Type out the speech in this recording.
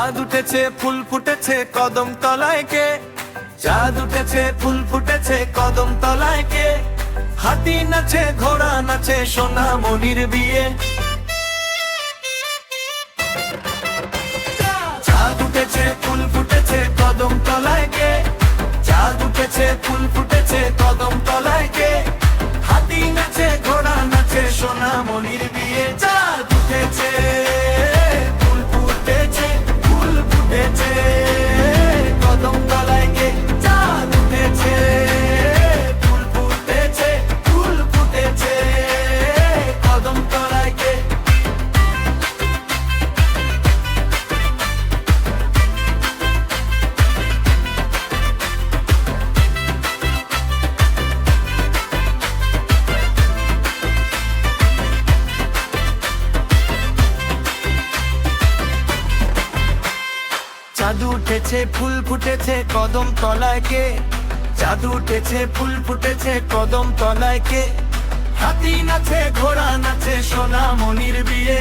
চাঁদ উঠেছে ফুল ফুটেছে কদম তলায় কে, চাঁদ উঠেছে ফুল ফুটেছে কদম তলায় কে, হাতি নাচে ঘোড়া নাচে সোনা মনির বিয়ে। চাঁদ উঠেছে ফুল ফুটেছে কদম তলায় কে, চাঁদ উঠেছে ফুল ফুটেছে কদম তলায় কে, হাতি নাচে ঘোড়া নাচে সোনা মনির বিয়ে। চাঁদ উঠেছে ফুল ফুটেছে ফুল ফুটেছে কদম তলায় কে, চাঁদ উঠেছে ফুল ফুটেছে ফুল ফুটেছে কদম তলায় কে। চাঁদ উঠেছে ফুল ফুটেছে কদম তলায় কে, চাঁদ উঠেছে ফুল ফুটেছে কদম তলায় কে, হাতি নাচে ঘোড়া নাচে সোনা মনির বিয়ে।